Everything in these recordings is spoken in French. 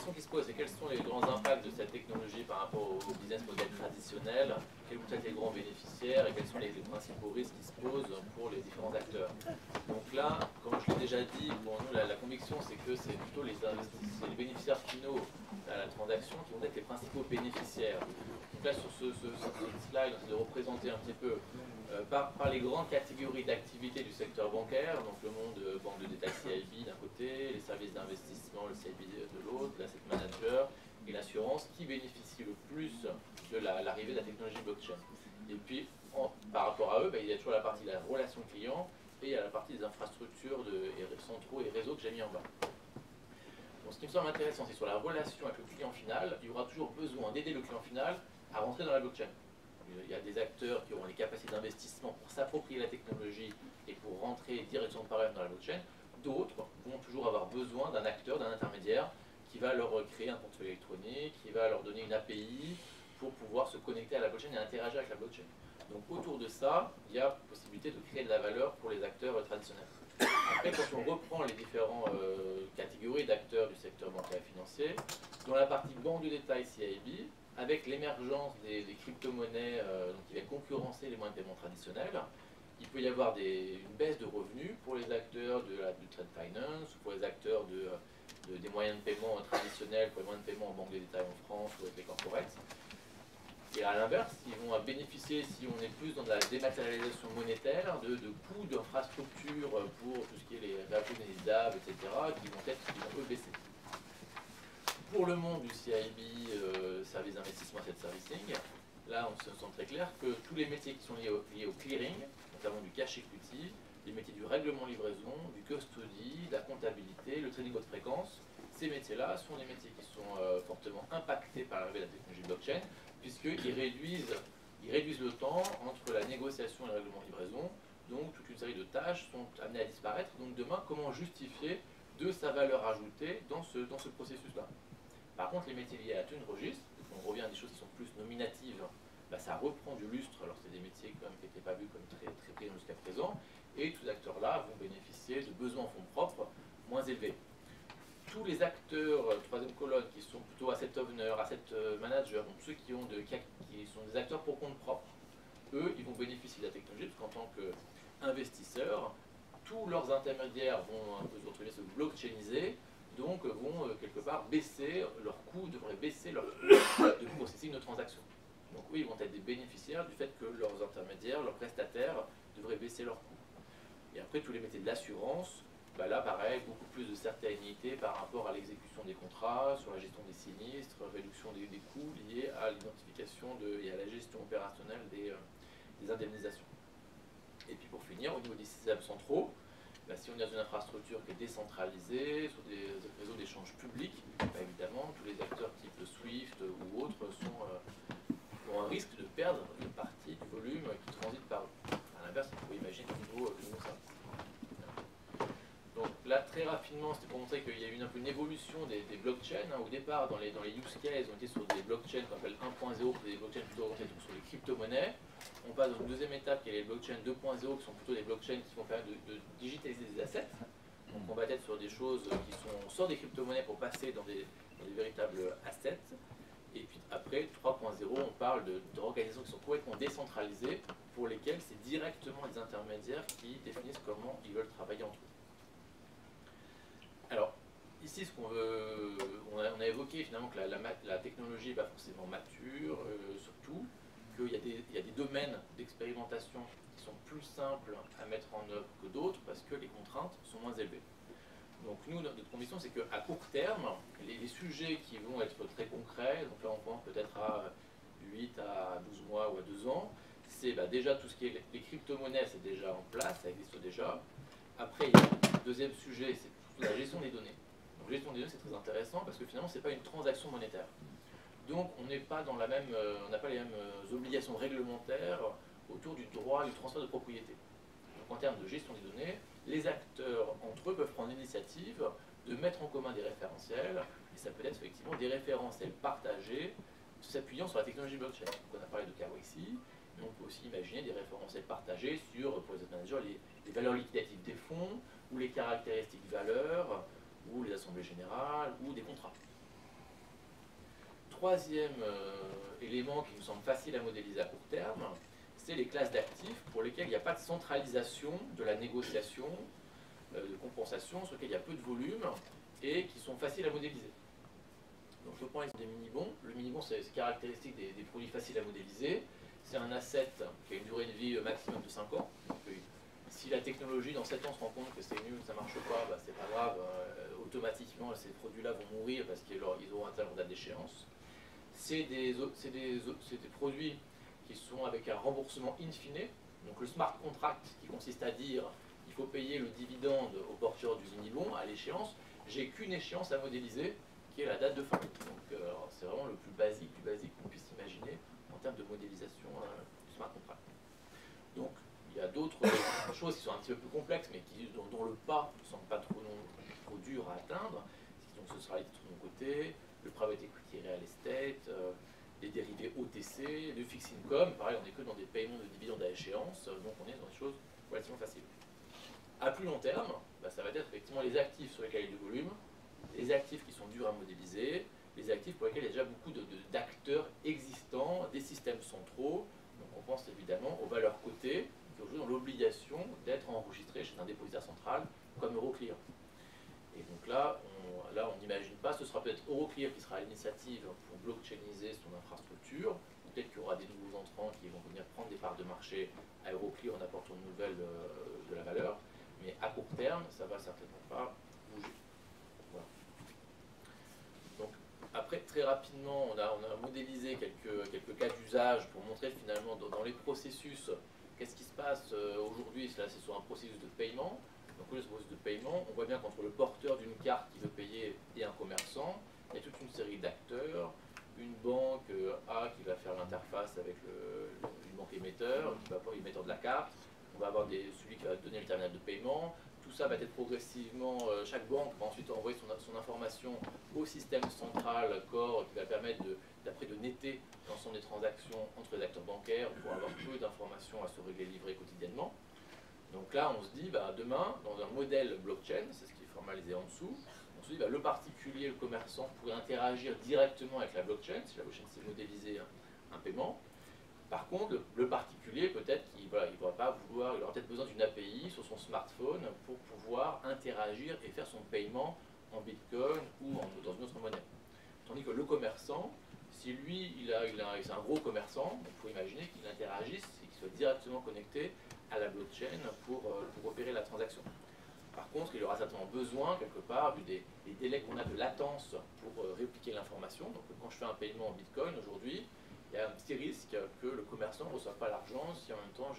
question qui se pose, c'est quels sont les grands impacts de cette technologie par rapport au business model traditionnel, quels vont être les grands bénéficiaires et quels sont les principaux risques qui se posent pour les différents acteurs. Donc là, comme je l'ai déjà dit, bon, nous, la conviction, c'est que c'est plutôt les bénéficiaires finaux à la transaction qui vont être les principaux bénéficiaires. Donc là, sur ce slide, on essaie de représenter un petit peu par les grandes catégories d'activités du secteur bancaire, donc le monde banque de détail CIB d'un côté, les services d'investissement, le CIB de l'autre, l'asset manager et l'assurance, qui bénéficient le plus de l'arrivée de la technologie blockchain. Et puis, par rapport à eux, il y a toujours la partie de la relation client et il y a la partie des infrastructures centraux et réseaux que j'ai mis en bas. Donc, ce qui me semble intéressant, c'est sur la relation avec le client final, il y aura toujours besoin d'aider le client final à rentrer dans la blockchain. Il y a des acteurs qui auront les capacités d'investissement pour s'approprier la technologie et pour rentrer directement par eux dans la blockchain. D'autres vont toujours avoir besoin d'un acteur, d'un intermédiaire qui va leur créer un portefeuille électronique, qui va leur donner une API pour pouvoir se connecter à la blockchain et interagir avec la blockchain. Donc autour de ça, il y a possibilité de créer de la valeur pour les acteurs traditionnels. Après, quand on reprend les différentes catégories d'acteurs du secteur bancaire et financier, dans la partie banque de détail CIB, avec l'émergence des crypto-monnaies qui va concurrencer les moyens de paiement traditionnels, il peut y avoir une baisse de revenus pour les acteurs du trade finance, ou pour les acteurs des moyens de paiement traditionnels, pour les moyens de paiement en banque de détail en France ou avec les corporates. Et à l'inverse, ils vont bénéficier, si on est plus dans la dématérialisation monétaire, de coûts d'infrastructure pour tout ce qui est les réactions des DAB, etc., qui vont eux baisser. Pour le monde du CIB, service d'investissement et de servicing, là on se sent très clair que tous les métiers qui sont liés au clearing, notamment du cash equity, les métiers du règlement livraison, du custody, de la comptabilité, le trading haute fréquence, ces métiers-là sont des métiers qui sont fortement impactés par l'arrivée de la technologie blockchain, puisqu'ils réduisent le temps entre la négociation et le règlement livraison, donc toute une série de tâches sont amenées à disparaître. Donc demain, comment justifier de sa valeur ajoutée dans ce processus-là? Par contre, les métiers liés à la tenue de registre, on revient à des choses qui sont plus nominatives, ça reprend du lustre, alors c'est des métiers quand même qui n'étaient pas vus comme très payants jusqu'à présent, et tous ces acteurs-là vont bénéficier de besoins en fonds propres moins élevés. Tous les acteurs, troisième colonne, qui sont plutôt asset owner, asset manager, donc ceux qui sont des acteurs pour compte propre, eux, ils vont bénéficier de la technologie, parce qu'en tant qu'investisseurs, tous leurs intermédiaires vont un peu se blockchainiser, donc vont quelque part baisser leurs coûts, devraient baisser leur coût de processing de transactions. Donc oui, ils vont être des bénéficiaires du fait que leurs intermédiaires, leurs prestataires devraient baisser leurs coûts. Et après, tous les métiers de l'assurance, là pareil, beaucoup plus de certainité par rapport à l'exécution des contrats, sur la gestion des sinistres, réduction des coûts liés à l'identification et à la gestion opérationnelle des indemnisations. Et puis pour finir, au niveau des systèmes centraux, si on est dans une infrastructure qui est décentralisée, sur des réseaux d'échange publics, évidemment, tous les acteurs type SWIFT ou autres ont un risque de perdre une partie du volume qui transite par eux. À l'inverse, vous pouvez imaginer le nouveau service. Donc là, très rapidement, c'était pour montrer qu'il y a eu un peu une évolution des blockchains. Au départ, dans les use cases, on était sur des blockchains qu'on appelle 1.0, des blockchains plutôt orientés sur les crypto-monnaies. On passe dans une deuxième étape qui est les blockchains 2.0, qui sont plutôt des blockchains qui vont permettre de digitaliser des assets. Donc on va être sur des choses qui sont, on sort des crypto-monnaies pour passer dans des véritables assets. Et puis après, 3.0, on parle d'organisations qui sont complètement décentralisées, pour lesquelles c'est directement les intermédiaires qui définissent comment ils veulent travailler entre eux. Alors, ici, on a évoqué finalement que la technologie n'est pas forcément mature, surtout qu'il y a des domaines d'expérimentation qui sont plus simples à mettre en œuvre que d'autres parce que les contraintes sont moins élevées. Donc nous, notre conviction, c'est qu'à court terme, les sujets qui vont être très concrets, donc là on pense peut-être à 8 à 12 mois ou à 2 ans, c'est déjà tout ce qui est les crypto-monnaies, c'est déjà en place, ça existe déjà. Après, il y a un deuxième sujet, c'est la gestion des données. Donc la gestion des données, c'est très intéressant parce que finalement, ce n'est pas une transaction monétaire. Donc on n'est pas dans on n'a pas les mêmes obligations réglementaires autour du droit du transfert de propriété. Donc en termes de gestion des données, les acteurs entre eux peuvent prendre l'initiative de mettre en commun des référentiels, et ça peut être effectivement des référentiels partagés s'appuyant sur la technologie blockchain. Donc on a parlé de KYC, mais on peut aussi imaginer des référentiels partagés sur, pour les asset managers, les valeurs liquidatives des fonds, ou les caractéristiques valeurs, ou les assemblées générales, ou des contrats. troisième élément qui nous semble facile à modéliser à court terme, c'est les classes d'actifs pour lesquelles il n'y a pas de centralisation de la négociation, de compensation, sur lesquelles il y a peu de volume et qui sont faciles à modéliser. Donc je prends l'exemple des mini-bons. Le mini-bon, c'est caractéristique des produits faciles à modéliser. C'est un asset qui a une durée de vie maximum de 5 ans. Donc, si la technologie dans 7 ans se rend compte que c'est nul, que ça ne marche pas, bah, c'est pas grave, automatiquement ces produits-là vont mourir parce qu'ils auront atteint leur date d'échéance. C'est des produits qui sont avec un remboursement in fine, donc le smart contract qui consiste à dire il faut payer le dividende au porteur du mini-bon à l'échéance, j'ai qu'une échéance à modéliser qui est la date de fin. Donc c'est vraiment le plus basique qu'on puisse imaginer en termes de modélisation du smart contract. Donc il y a d'autres choses qui sont un petit peu plus complexes, mais dont le pas ne semble pas trop dur à atteindre. Donc ce sera les titres de mon côté, le private equity real estate, les dérivés OTC, le fixed income. Pareil, on n'est que dans des paiements de dividendes à échéance, donc on est dans des choses relativement faciles. À plus long terme, bah, ça va être effectivement les actifs sur lesquels il y a du volume, les actifs qui sont durs à modéliser, les actifs pour lesquels il y a déjà beaucoup d'acteurs existants, des systèmes centraux. Donc on pense évidemment aux valeurs cotées qui ont l'obligation d'être enregistrées chez un dépositaire central comme Euroclear. Et donc là, on n'imagine pas, ce sera peut-être Euroclear qui sera à l'initiative pour blockchainiser son infrastructure. Peut-être qu'il y aura des nouveaux entrants qui vont venir prendre des parts de marché à Euroclear en apportant une nouvelle de la valeur. Mais à court terme, ça ne va certainement pas bouger. Voilà. Donc après, très rapidement, on a modélisé quelques cas d'usage pour montrer finalement dans les processus qu'est-ce qui se passe aujourd'hui. Là, c'est sur un processus de paiement. Donc, le processus de paiement, on voit bien qu'entre le porteur d'une carte qui veut payer et un commerçant, il y a toute une série d'acteurs. Une banque A qui va faire l'interface avec une banque émetteur, qui va avoir l'émetteur de la carte. On va avoir celui qui va donner le terminal de paiement. Tout ça va être progressivement, chaque banque va ensuite envoyer son information au système central core qui va permettre d'après de netter l'ensemble des transactions entre les acteurs bancaires pour avoir peu d'informations à se régler livrer quotidiennement. Donc là, on se dit, bah, demain, dans un modèle blockchain, c'est ce qui est formalisé en dessous, on se dit, bah, le particulier, le commerçant pourrait interagir directement avec la blockchain, si la blockchain sait modéliser un paiement. Par contre, le particulier, peut-être qu'il voilà, il aura peut-être besoin d'une API sur son smartphone pour pouvoir interagir et faire son paiement en Bitcoin ou dans une autre monnaie. Tandis que le commerçant, si lui, c'est un gros commerçant, il faut imaginer qu'il interagisse et qu'il soit directement connecté à la blockchain pour opérer la transaction. Par contre, il aura certainement besoin, quelque part, vu des délais qu'on a de latence pour répliquer l'information. Donc quand je fais un paiement en Bitcoin aujourd'hui, il y a un petit risque que le commerçant ne reçoive pas l'argent si en même temps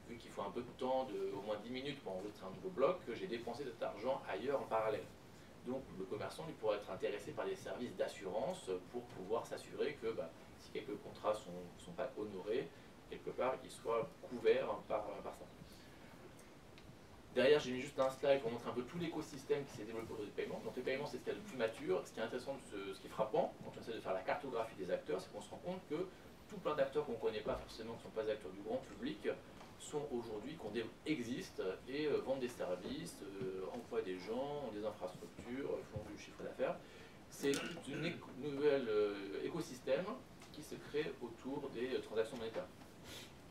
vu qu'il faut un peu de temps, au moins 10 minutes pour enregistrer un nouveau bloc, que j'ai dépensé cet argent ailleurs en parallèle. Donc le commerçant lui pourrait être intéressé par des services d'assurance pour pouvoir s'assurer que si quelques contrats ne sont pas honorés, quelque part, qu'ils soient couverts par ça. Derrière, j'ai mis juste un slide pour montrer un peu tout l'écosystème qui s'est développé autour du paiement. Donc les paiements, c'est ce qu'il y a de plus mature. Ce qui est intéressant, ce qui est frappant, quand on essaie de faire la cartographie des acteurs, c'est qu'on se rend compte que tout plein d'acteurs qu'on ne connaît pas forcément, qui ne sont pas des acteurs du grand public, sont aujourd'hui, existent et vendent des services, emploient des gens, ont des infrastructures, font du chiffre d'affaires. C'est un nouvel écosystème qui se crée autour des transactions monétaires.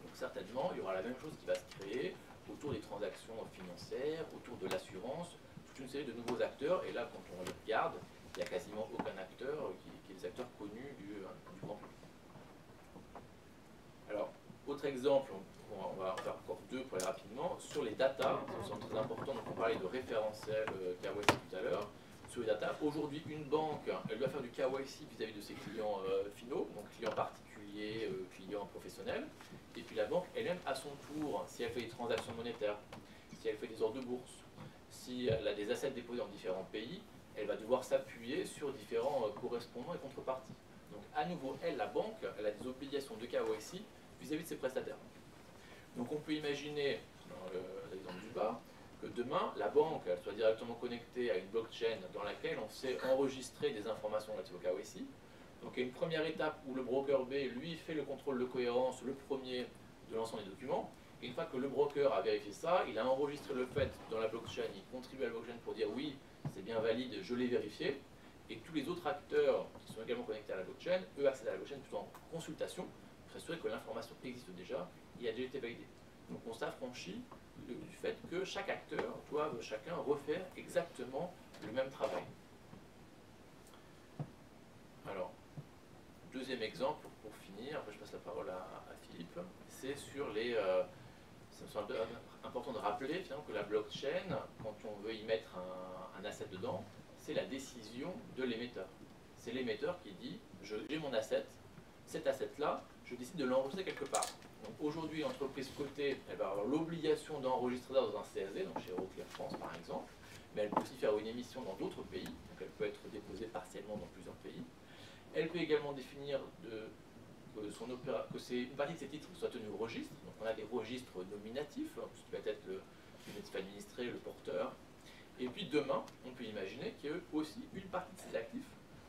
Donc certainement, il y aura la même chose qui va se créer autour des transactions financières, autour de l'assurance, toute une série de nouveaux acteurs. Et là, quand on les regarde, il n'y a quasiment aucun acteur qui est des acteurs connus du grand public. Alors, autre exemple, on va en faire encore deux pour aller rapidement. Sur les data, c'est très important, donc on parlait de référentiel KYC tout à l'heure. Sur les data, aujourd'hui, une banque, elle doit faire du KYC vis-à-vis de ses clients finaux, donc clients particuliers, clients professionnels. Et puis la banque elle-même, à son tour, si elle fait des transactions monétaires, si elle fait des ordres de bourse, si elle a des assets déposés dans différents pays, elle va devoir s'appuyer sur différents correspondants et contreparties. Donc à nouveau, elle, la banque, elle a des obligations de KYC vis-à-vis de ses prestataires. Donc on peut imaginer, dans l'exemple du bas, que demain, la banque elle soit directement connectée à une blockchain dans laquelle on sait enregistrer des informations relatives au KYC. Donc il y a une première étape où le broker B, lui, fait le contrôle de cohérence, le premier de l'ensemble des documents. Et une fois que le broker a vérifié ça, il a enregistré le fait dans la blockchain, il contribue à la blockchain pour dire oui, c'est bien valide, je l'ai vérifié. et tous les autres acteurs qui sont également connectés à la blockchain, eux accèdent à la blockchain plutôt en consultation, pour s'assurer que l'information existe déjà et a déjà été validée. Donc on s'affranchit du fait que chaque acteur doit chacun refaire exactement le même travail. Alors, deuxième exemple, pour finir, après je passe la parole à Philippe, c'est sur les... ça me semble important de rappeler finalement que la blockchain, quand on veut y mettre un asset dedans, c'est la décision de l'émetteur. C'est l'émetteur qui dit, j'ai mon asset, cet asset-là, je décide de l'enregistrer quelque part. Donc aujourd'hui, l'entreprise cotée, elle va avoir l'obligation d'enregistrer dans un CSD, donc chez Euroclear France par exemple, mais elle peut aussi faire une émission dans d'autres pays, donc elle peut être déposée partiellement dans plusieurs pays. Elle peut également définir que une partie de ces titres soit tenue au registre. Donc on a des registres nominatifs, ce qui va être le nominatif administré, le porteur. Et puis demain, on peut imaginer que aussi une partie de ces actifs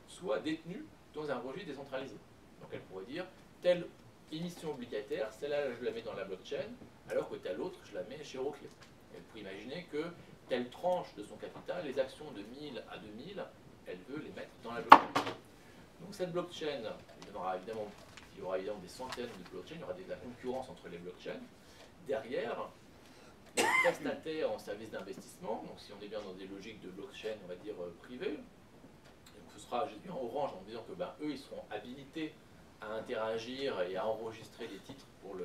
soit détenue dans un registre décentralisé. Donc elle pourrait dire, telle émission obligataire, celle-là je la mets dans la blockchain, alors que telle autre je la mets chez Euroclear. Elle pourrait imaginer que telle tranche de son capital, les actions de 1000 à 2000, elle veut les mettre dans la blockchain. Donc cette blockchain, il y aura évidemment des centaines de blockchains, il y aura de la concurrence entre les blockchains. Derrière, les prestataires en service d'investissement, donc si on est bien dans des logiques de blockchain, on va dire privées, donc ce sera, j'ai bien Orange en disant que eux, ils seront habilités à interagir et à enregistrer des titres pour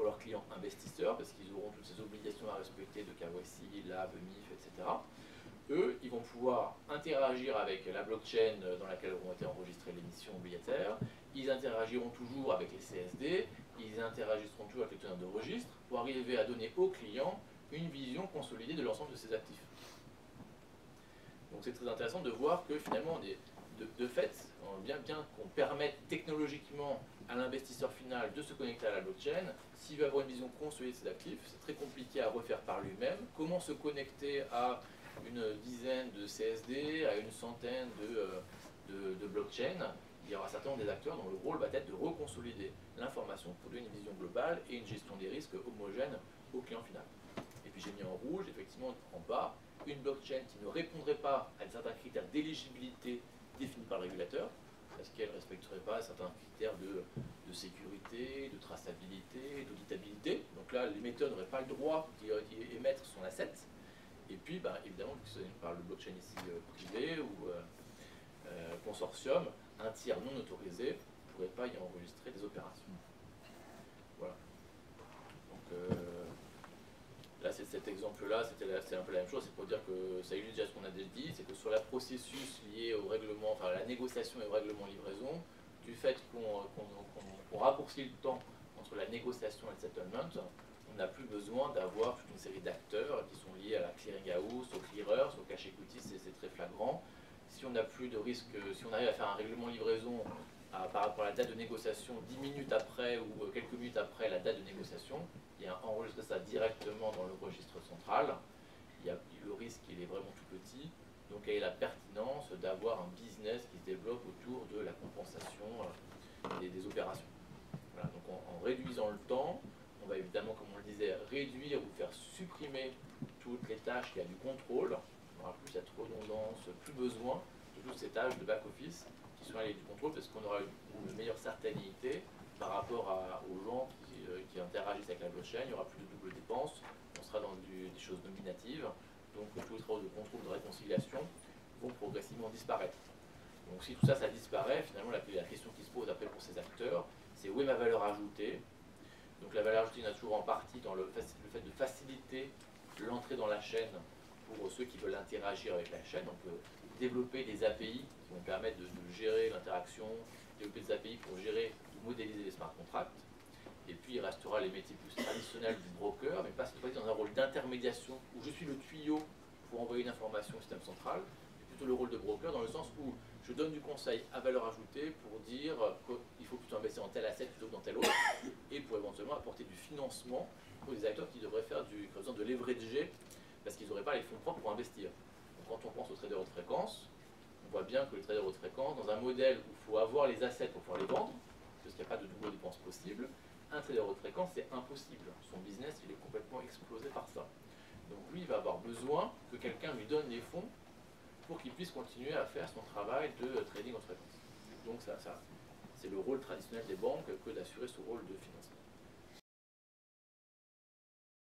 leurs clients investisseurs, parce qu'ils auront toutes ces obligations à respecter de KYC, LAB, MIF, etc. Eux, ils vont pouvoir interagir avec la blockchain dans laquelle auront été enregistrées les émissions obligataires, ils interagiront toujours avec les CSD, ils interagiront toujours avec les teneurs de registre pour arriver à donner aux clients une vision consolidée de l'ensemble de ces actifs. Donc c'est très intéressant de voir que finalement, de fait, bien qu'on permette technologiquement à l'investisseur final de se connecter à la blockchain, s'il veut avoir une vision consolidée de ses actifs, c'est très compliqué à refaire par lui-même. Comment se connecter à une dizaine de CSD, à une centaine de blockchains? Il y aura certainement des acteurs dont le rôle va être de reconsolider l'information pour donner une vision globale et une gestion des risques homogène au client final. Et puis j'ai mis en rouge, effectivement, en bas, une blockchain qui ne répondrait pas à certains critères d'éligibilité définis par le régulateur, parce qu'elle ne respecterait pas certains critères de sécurité, de traçabilité, d'auditabilité. Donc là, l'émetteur n'aurait pas le droit d'émettre son asset. Et puis, évidemment, puisque on parle de blockchain ici privé ou consortium, un tiers non autorisé ne pourrait pas y enregistrer des opérations. Voilà. Donc là, c'est cet exemple-là, c'est un peu la même chose, c'est pour dire que ça illustre déjà ce qu'on a déjà dit, c'est que sur le processus lié au règlement, enfin à la négociation et au règlement livraison, du fait qu'on raccourcit le temps entre la négociation et le settlement, on n'a plus besoin d'avoir toute une série d'acteurs qui sont liés à la clearing house, aux clearers, au cash equity, c'est très flagrant. Si on n'a plus de risque, si on arrive à faire un règlement livraison par rapport à la date de négociation 10 minutes après ou quelques minutes après la date de négociation, et enregistrer ça directement dans le registre central, le risque il est vraiment tout petit, donc il y a la pertinence d'avoir un business qui se développe autour de la compensation des opérations. Voilà, donc en réduisant le temps, on va évidemment, comme on le disait, réduire ou faire supprimer toutes les tâches qui a du contrôle. On n'aura plus cette redondance, plus besoin de toutes ces tâches de back-office qui sont liées du contrôle, parce qu'on aura une meilleure certainité par rapport aux gens qui interagissent avec la blockchain. Il n'y aura plus de double dépense, on sera dans des choses nominatives, donc tous les travaux de contrôle, de réconciliation vont progressivement disparaître. Donc si tout ça, ça disparaît, finalement la question qui se pose après pour ces acteurs, c'est où est ma valeur ajoutée? Donc la valeur ajoutée, il y en a toujours en partie dans le fait de faciliter l'entrée dans la chaîne pour ceux qui veulent interagir avec la chaîne. On peut développer des API qui vont permettre de gérer l'interaction, développer des API pour gérer ou modéliser les smart contracts. Et puis il restera les métiers plus traditionnels du broker, mais pas cette fois-ci dans un rôle d'intermédiation où je suis le tuyau pour envoyer une information au système central, et plutôt le rôle de broker dans le sens où je donne du conseil à valeur ajoutée pour dire qu'il faut plutôt investir dans tel asset plutôt que dans tel autre, et pour éventuellement apporter du financement pour des acteurs qui devraient faire qui ont besoin de leverager parce qu'ils n'auraient pas les fonds propres pour investir. Donc quand on pense aux traders haute fréquence, on voit bien que les traders haute fréquence, dans un modèle où il faut avoir les assets pour pouvoir les vendre, parce qu'il n'y a pas de double dépense possible, un trader haute fréquence, c'est impossible. Son business, il est complètement explosé par ça. Donc lui, il va avoir besoin que quelqu'un lui donne les fonds pour qu'il puisse continuer à faire son travail de trading en fréquence. Donc c'est le rôle traditionnel des banques que d'assurer ce rôle de financement.